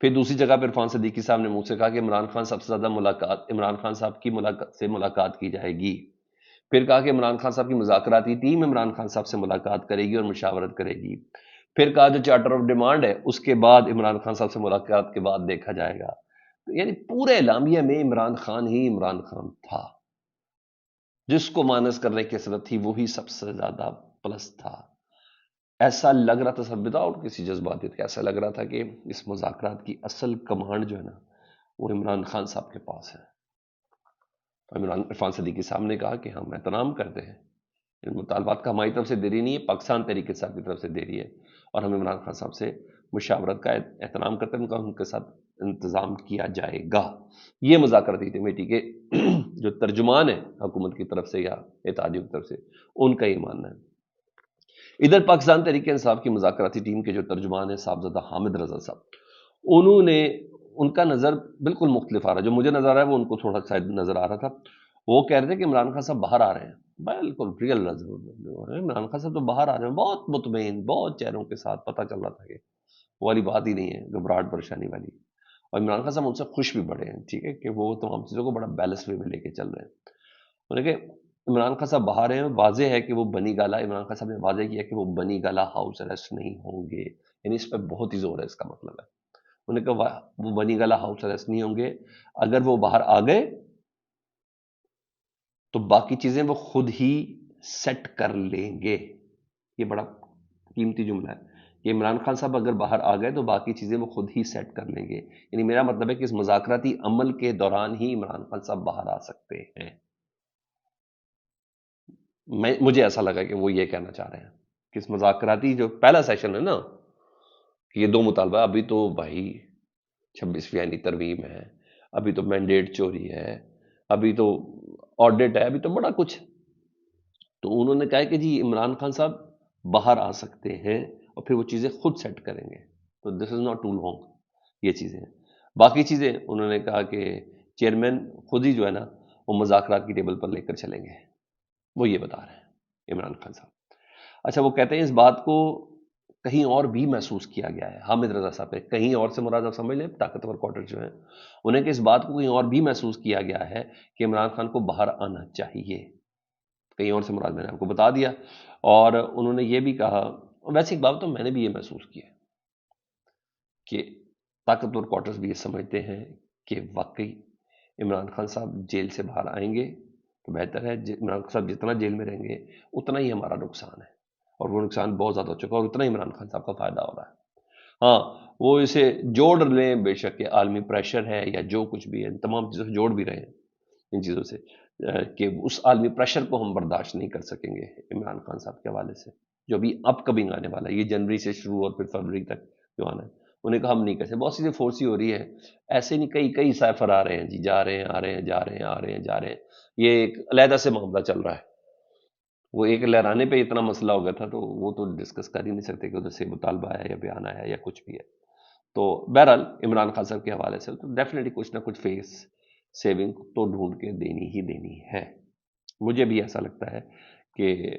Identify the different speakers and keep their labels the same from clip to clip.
Speaker 1: پھر دوسری جگہ پہ عرفان صدیقی صاحب نے مجھ سے کہا کہ عمران خان سب سے زیادہ عمران خان صاحب کی ملاقات کی جائے گی. پھر کہا کہ عمران خان صاحب کی مذاکراتی ٹیم عمران خان صاحب سے ملاقات کرے گی اور مشاورت کرے گی. پھر کہا جو چارٹر آف ڈیمانڈ ہے اس کے بعد عمران خان صاحب سے ملاقات کے بعد دیکھا جائے گا. یعنی پورے اعلامیہ میں عمران خان ہی عمران خان تھا. جس کو مانس کرنے کی حسرت تھی وہی سب سے زیادہ پلس تھا. ایسا لگ رہا تھا سب وداؤٹ کسی جذباتی تھے، ایسا لگ رہا تھا کہ اس مذاکرات کی اصل کمانڈ جو ہے نا وہ عمران خان صاحب کے پاس ہے. عرفان صدیقی صاحب نے کہا کہ ہم احترام کرتے ہیں ان مطالبات کا، ہماری طرف سے دیری نہیں ہے، پاکستان تحریک انصاف کی طرف سے دیری ہے، اور ہم عمران خان صاحب سے مشاورت کا احترام کرتے ہیں، ان کے ساتھ انتظام کیا جائے گا. یہ مذاکراتی کمیٹی کے جو ترجمان ہیں حکومت کی طرف سے یا اتحادیوں کی طرف سے، ان کا یہ ماننا ہے. ادھر پاکستان تحریک انصاف کی مذاکراتی ٹیم کے جو ترجمان ہیں صاحبزادہ حامد رضا صاحب، انہوں نے ان کا نظر بالکل مختلف آ رہا ہے. جو مجھے نظر آ رہا ہے وہ ان کو تھوڑا شاید نظر آ رہا تھا. وہ کہہ رہے تھے کہ عمران خان صاحب باہر آ رہے ہیں. بالکل ریئل نظر، عمران خان صاحب تو باہر آ رہے ہیں، بہت مطمئن، بہت چہروں کے ساتھ، پتہ چل رہا تھا کہ وہ والی بات ہی نہیں ہے گھبراہٹ پریشانی والی. اور عمران خان صاحب ان سے خوش بھی بڑے ہیں، ٹھیک ہے، کہ وہ تمام چیزوں کو بڑا بیلنس وے میں لے کے چل رہے ہیں. انہوں نے کہ عمران خان صاحب باہر ہیں، واضح ہے کہ وہ بنی گالا، عمران خان صاحب نے واضح کیا کہ وہ بنی گالا ہاؤس اریسٹ نہیں ہوں گے. یعنی اس پہ بہت ہی زور ہے، اس کا مطلب ہے انہوں نے کہا وہ بنی گالا ہاؤس اریسٹ نہیں ہوں گے. اگر وہ باہر آ گئے تو باقی چیزیں وہ خود ہی سیٹ کر لیں گے. یہ بڑا قیمتی جملہ ہے کہ عمران خان صاحب اگر باہر آ گئے تو باقی چیزیں وہ خود ہی سیٹ کر لیں گے. یعنی میرا مطلب ہے کہ اس مذاکراتی عمل کے دوران ہی عمران خان صاحب باہر آ سکتے ہیں. مجھے ایسا لگا کہ وہ یہ کہنا چاہ رہے ہیں کہ اس مذاکراتی جو پہلا سیشن ہے نا، کہ یہ دو مطالبہ، ابھی تو بھائی 26ویں آئینی ترمیم ہے، ابھی تو مینڈیٹ چوری ہے، ابھی تو آڈٹ ہے، ابھی تو بڑا کچھ. تو انہوں نے کہا کہ جی عمران خان صاحب باہر آ سکتے ہیں اور پھر وہ چیزیں خود سیٹ کریں گے. تو دس از ناٹ ٹو لانگ. یہ چیزیں ہیں. باقی چیزیں انہوں نے کہا کہ چیئرمین خود ہی جو ہے نا وہ مذاکرات کی ٹیبل پر لے کر چلیں گے. وہ یہ بتا رہے ہیں عمران خان صاحب. اچھا، وہ کہتے ہیں اس بات کو کہیں اور بھی محسوس کیا گیا ہے. حامد رضا صاحب ہے، کہیں اور سے مراد آپ سمجھ لیں طاقتور کوارٹر جو ہیں، انہیں کہ اس بات کو کہیں اور بھی محسوس کیا گیا ہے کہ عمران خان کو باہر آنا چاہیے. کہیں اور سے مراد میں نے آپ کو بتا دیا. اور انہوں نے یہ بھی کہا، ویسے ایک بات تو میں نے بھی یہ محسوس کیا کہ طاقتور کوارٹرز بھی یہ سمجھتے ہیں کہ واقعی عمران خان صاحب جیل سے باہر آئیں گے تو بہتر ہے. عمران خان صاحب جتنا جیل میں رہیں گے اتنا ہی ہمارا نقصان ہے، اور وہ نقصان بہت زیادہ ہو چکا ہے، اور اتنا ہی عمران خان صاحب کا فائدہ ہو رہا ہے. ہاں، وہ اسے جوڑ لیں بے شک، کہ عالمی پریشر ہے یا جو کچھ بھی ہے، تمام چیزوں سے جوڑ بھی رہے ہیں ان چیزوں سے، کہ اس عالمی پریشر کو ہم برداشت نہیں کر سکیں گے عمران خان صاحب کے حوالے سے، جو ابھی اپ کمنگ آنے والا ہے، یہ جنوری سے شروع اور پھر فروری تک جو آنا ہے. انہیں کہا ہم نہیں کر سکتے، بہت چیزیں فورسی ہو رہی ہے، ایسے نہیں، کئی سائفر آ رہے ہیں جی، جا رہے ہیں آ رہے ہیں، جا رہے ہیں آ رہے ہیں جا رہے ہیں. یہ ایک علیحدہ سے معاملہ چل رہا ہے. وہ ایک لہرانے پہ اتنا مسئلہ ہو گیا تھا تو وہ تو ڈسکس کر ہی نہیں سکتے کہ ادھر سے مطالبہ ہے یا بیان آیا ہے یا کچھ بھی ہے. تو بہرحال عمران خان صاحب کے حوالے سے تو ڈیفینیٹلی کچھ نہ کچھ فیس سیونگ تو ڈھونڈ کے دینی ہی دینی ہے. مجھے بھی ایسا لگتا ہے کہ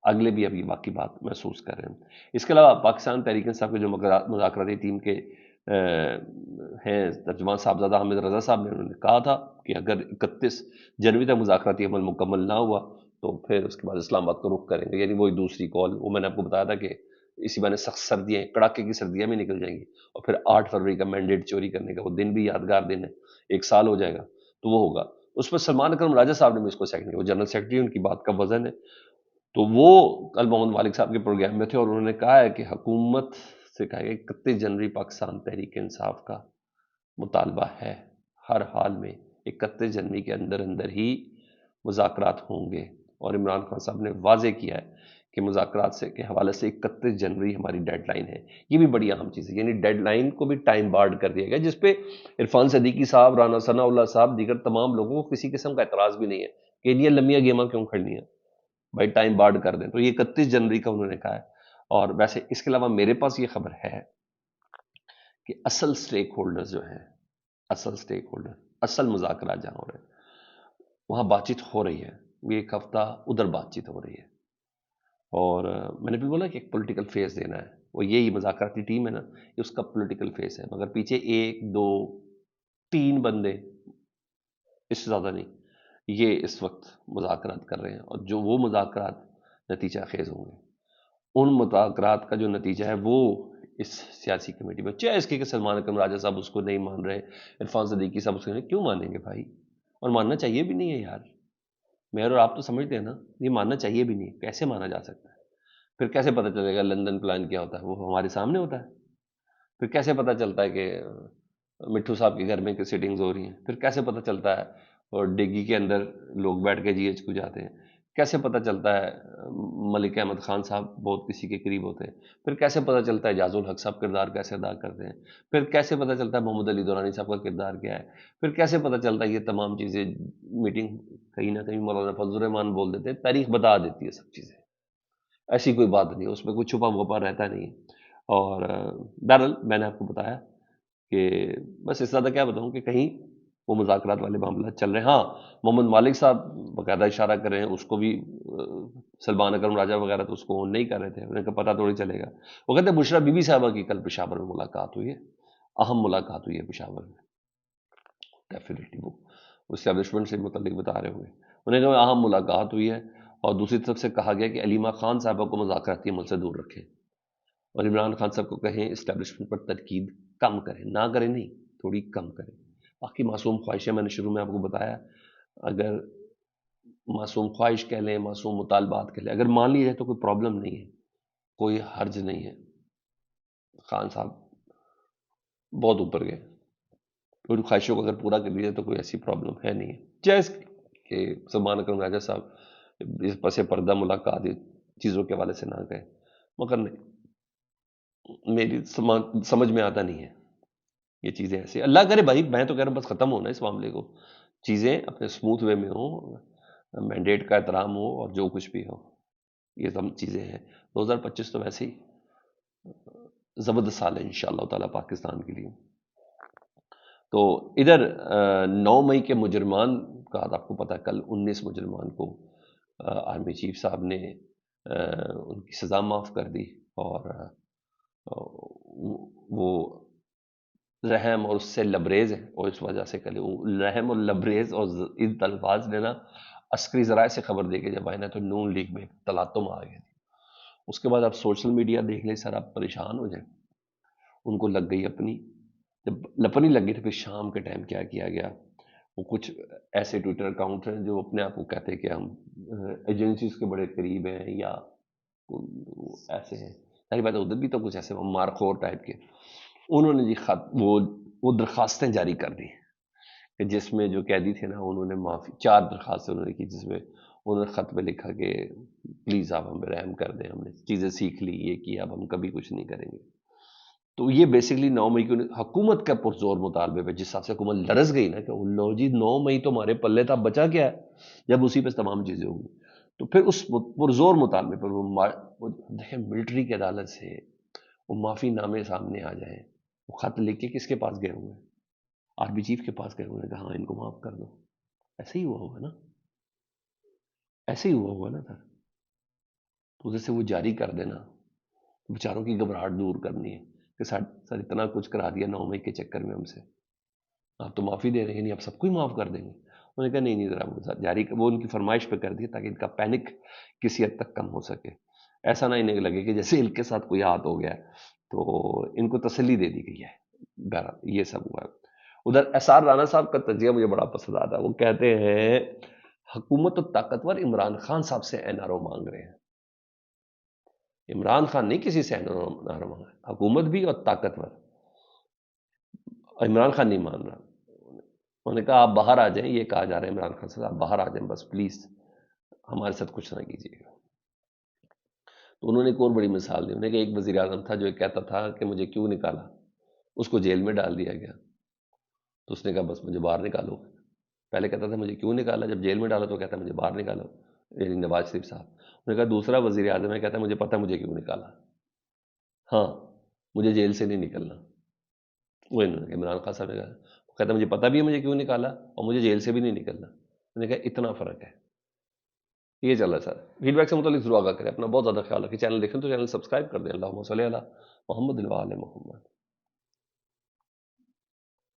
Speaker 1: اگلے بھی ابھی باقی بات محسوس کر رہے ہیں. اس کے علاوہ پاکستان تحریک انصاف کے جو مذاکراتی ٹیم کے ہیں ترجمان صاحبزادہ حامد رضا صاحب نے، انہوں نے کہا تھا کہ اگر 31 جنوری تک مذاکراتی عمل مکمل نہ ہوا تو پھر اس کے بعد اسلام آباد کو رخ کریں گے. یعنی وہی دوسری کال، وہ میں نے آپ کو بتایا تھا کہ اسی بہانے سخت سردیاں، کڑاکے کی سردیاں بھی نکل جائیں گی، اور پھر 8 فروری کا مینڈیٹ چوری کرنے کا وہ دن بھی یادگار دن ہے، 1 سال ہو جائے گا تو وہ ہوگا. اس پر سلمان اکرم راجہ صاحب نے بھی اس کو سیکنڈ کیا، وہ جنرل سیکرٹری، ان کی بات کا وزن ہے. تو وہ کل محمد مالک صاحب کے پروگرام میں تھے اور انہوں نے کہا ہے کہ حکومت سے کہا کہ 31 جنوری پاکستان تحریک انصاف کا مطالبہ ہے، ہر حال میں 31 جنوری کے اندر ہی مذاکرات ہوں گے. اور عمران خان صاحب نے واضح کیا ہے کہ مذاکرات سے کے حوالے سے 31 جنوری ہماری ڈیڈ لائن ہے. یہ بھی بڑی اہم چیز ہے، یعنی ڈیڈ لائن کو بھی ٹائم بارڈ کر دیا گیا، جس پہ عرفان صدیقی صاحب، رانا ثناء اللہ صاحب، دیگر تمام لوگوں کو کسی قسم کا اعتراض بھی نہیں ہے کہ یہ لمبیاں گیماں کیوں کھڑنی ہیں بھائی، ٹائم بارڈ کر دیں. تو یہ 31 جنوری کا انہوں نے کہا ہے. اور ویسے اس کے علاوہ میرے پاس یہ خبر ہے کہ اصل سٹیک ہولڈرز جو ہیں، اصل سٹیک ہولڈر، اصل مذاکرات جہاں ہو رہے ہیں وہاں بات چیت ہو رہی ہے. یہ ایک ہفتہ ادھر بات چیت ہو رہی ہے، اور میں نے بھی بولا کہ ایک پولیٹیکل فیس دینا ہے. وہ یہی مذاکراتی ٹیم ہے نا، اس کا پولیٹیکل فیس ہے، مگر پیچھے 1 2 3 بندے، اس سے زیادہ نہیں، یہ اس وقت مذاکرات کر رہے ہیں، اور جو وہ مذاکرات نتیجہ خیز ہوں گے، ان مذاکرات کا جو نتیجہ ہے وہ اس سیاسی کمیٹی میں، چاہے اس کے کہ سلمان اکرم راجہ صاحب اس کو نہیں مان رہے، عرفان صدیقی صاحب اس کو نہیں، کیوں مانیں گے بھائی؟ اور ماننا چاہیے بھی نہیں ہے یار، میئر اور آپ تو سمجھتے ہیں نا، یہ ماننا چاہیے بھی نہیں، کیسے مانا جا سکتا ہے؟ پھر کیسے پتہ چلے گا لندن پلان کیا ہوتا ہے؟ وہ ہمارے سامنے ہوتا ہے۔ پھر کیسے پتہ چلتا ہے کہ مٹھو صاحب کے گھر میں سیٹنگز ہو رہی ہیں؟ پھر کیسے پتہ چلتا ہے اور ڈگی کے اندر لوگ بیٹھ کے جی ایچ کو جاتے ہیں؟ کیسے پتہ چلتا ہے ملک احمد خان صاحب بہت کسی کے قریب ہوتے ہیں؟ پھر کیسے پتہ چلتا ہے اعجاز الحق صاحب کردار کیسے ادا کرتے ہیں؟ پھر کیسے پتہ چلتا ہے محمد علی دورانی صاحب کا کردار کیا ہے؟ پھر کیسے پتہ چلتا ہے یہ تمام چیزیں؟ میٹنگ کہیں نہ کہیں مولانا فضل الرحمان بول دیتے ہیں، تاریخ بتا دیتی ہے سب چیزیں، ایسی کوئی بات نہیں، اس میں کوئی چھپا وپا رہتا نہیں ہے۔ اور بہرحال میں نے آپ کو بتایا کہ بس اس زیادہ کیا بتاؤں کہ کہیں وہ مذاکرات والے معاملات چل رہے ہیں۔ ہاں، محمد مالک صاحب باقاعدہ اشارہ کر رہے ہیں، اس کو بھی سلمان اکرم راجہ وغیرہ تو اس کو نہیں کر رہے تھے، انہیں کا پتہ تھوڑی چلے گا۔ وہ کہتے ہیں بشرا بی بی صاحبہ کی کل پشاور میں ملاقات ہوئی ہے، اہم ملاقات ہوئی ہے پشاور میں، ڈیفینیٹلی وہ اسٹیبلشمنٹ سے متعلق بتا رہے ہوئے، انہیں کہا اہم ملاقات ہوئی ہے، اور دوسری طرف سے کہا گیا کہ علیمہ خان صاحبہ کو مذاکراتی عمل سے دور رکھیں، اور عمران خان صاحب کو کہیں اسٹیبلشمنٹ پر تنقید کم کریں، نہ کریں نہیں، تھوڑی کم کریں۔ باقی معصوم خواہشیں میں نے شروع میں آپ کو بتایا، اگر معصوم خواہش کہہ لیں، معصوم مطالبات کہہ لیں، اگر مان لی جائے تو کوئی پرابلم نہیں ہے، کوئی حرج نہیں ہے۔ خان صاحب بہت اوپر گئے، ان خواہشوں کو اگر پورا کر لیا تو کوئی ایسی پرابلم ہے نہیں ہے، جیسے کہ سلمان اکرم راجہ صاحب اس پس پردہ ملاقات چیزوں کے حوالے سے نہ گئے، مگر نہیں، میری سمجھ میں آتا نہیں ہے یہ چیزیں ایسے۔ اللہ کرے بھائی، میں تو کہہ رہا ہوں بس ختم ہونا اس معاملے کو، چیزیں اپنے اسموتھ وے میں ہوں، مینڈیٹ کا احترام ہو، اور جو کچھ بھی ہو، یہ سب چیزیں ہیں۔ 2025 تو ویسے ہی زبردست سال ہے انشاءاللہ تعالیٰ پاکستان کے لیے۔ تو ادھر 9 مئی کے مجرمان کا آپ کو پتہ ہے، کل 19 مجرمان کو آرمی چیف صاحب نے ان کی سزا معاف کر دی، اور وہ رحم اور اس سے لبریز ہے، اور اس وجہ سے کل رحم اور لبریز اور ان الفاظ نے نا عسکری ذرائع سے خبر دے کے جب آئے نا تو نون لیگ میں تلاطم آ گیا تھی۔ اس کے بعد آپ سوشل میڈیا دیکھ لیں، سر آپ پریشان ہو جائیں، ان کو لگ گئی اپنی، جب لپنی لگ گئی تو پھر شام کے ٹائم کیا کیا گیا، وہ کچھ ایسے ٹویٹر اکاؤنٹ ہیں جو اپنے آپ کو کہتے ہیں کہ ہم ایجنسیز کے بڑے قریب ہیں، یا ایسے ہیں، ساری بات ادھر بھی تو کچھ ایسے مارخور ٹائپ کے، انہوں نے جی خط وہ درخواستیں جاری کر دی کہ جس میں جو قیدی تھے نا، انہوں نے معافی 4 درخواستیں انہوں نے کی، جس میں انہوں نے خط میں لکھا کہ پلیز آپ ہم پہ رحم کر دیں، ہم نے چیزیں سیکھ لی، یہ کیا، اب ہم کبھی کچھ نہیں کریں گے۔ تو یہ بیسکلی 9 مئی کی حکومت کا پرزور مطالبے پہ، جس حساب سے حکومت لرز گئی نا کہ لو جی 9 مئی تو ہمارے پلے تھا، بچا کیا ہے، جب اسی پہ تمام چیزیں ہوگی، تو پھر اس پرزور مطالبے پر وہ دیکھیں ملٹری کی عدالت سے وہ معافی نامے سامنے آ جائیں، وہ خط لکھ کے کس کے پاس گئے ہوئے ہیں؟ آرمی چیف کے پاس گئے ہوئے ہیں کہ ہاں ان کو معاف کر دو۔ ایسے ہی ہوا ہوگا نا، ایسے ہی ہوا ہوگا نا سر، تو ادھر سے وہ جاری کر دینا، بیچاروں کی گھبراہٹ دور کرنی ہے کہ سر اتنا کچھ کرا دیا 9 مئی کے چکر میں ہم سے، آپ تو معافی دے رہے ہیں، نہیں آپ سب کو ہی معاف کر دیں گے؟ انہوں نے کہا نہیں ذرا وہ جاری، وہ ان کی فرمائش پہ کر دی تاکہ ان کا پینک کسی حد تک کم ہو سکے، ایسا نہ انہیں لگے کہ جیسے ان کے ساتھ کوئی ہاتھ ہو گیا، تو ان کو تسلی دے دی گئی ہے۔ بہرحال یہ سب ہوا ہے۔ ادھر ایس آر رانا صاحب کا تجزیہ مجھے بڑا پسند آتا ہے، وہ کہتے ہیں حکومت و طاقتور عمران خان صاحب سے این آر او مانگ رہے ہیں، عمران خان نہیں کسی سے این آر او مانگ رہا، حکومت بھی اور طاقتور، عمران خان نہیں مان رہا۔ انہوں نے کہا آپ باہر آ جائیں، یہ کہا جا رہا ہے عمران خان صاحب آپ باہر آ جائیں بس پلیز، ہمارے ساتھ کچھ نہ کیجیے گا۔ تو انہوں نے ایک اور بڑی مثال دی، انہوں نے کہا ایک وزیر اعظم تھا جو کہتا تھا کہ مجھے کیوں نکالا، اس کو جیل میں ڈال دیا گیا، تو اس نے کہا بس مجھے باہر نکالو، پہلے کہتا تھا مجھے کیوں نکالا، جب جیل میں ڈالا تو کہتا ہے مجھے باہر نکالو، یعنی نواز شریف صاحب۔ انہوں نے کہا دوسرا وزیر اعظم ہے، کہتا ہے مجھے پتہ مجھے کیوں نکالا، ہاں مجھے جیل سے نہیں نکلنا، وہ انہوں نے عمران خان صاحب نے کہا، وہ کہتا ہے مجھے پتہ بھی ہے مجھے کیوں نکالا، اور مجھے جیل سے بھی نہیں نکلنا۔ انہوں نے کہا اتنا فرق ہے، یہ چل رہا ہے سر. فیڈ بیک سے متعلق ضرور آگاہ کریں. اپنا بہت زیادہ خیال رکھیں. چینل دیکھیں تو چینل سبسکرائب کر دیں. اللہم صلی علی محمد و علی محمد.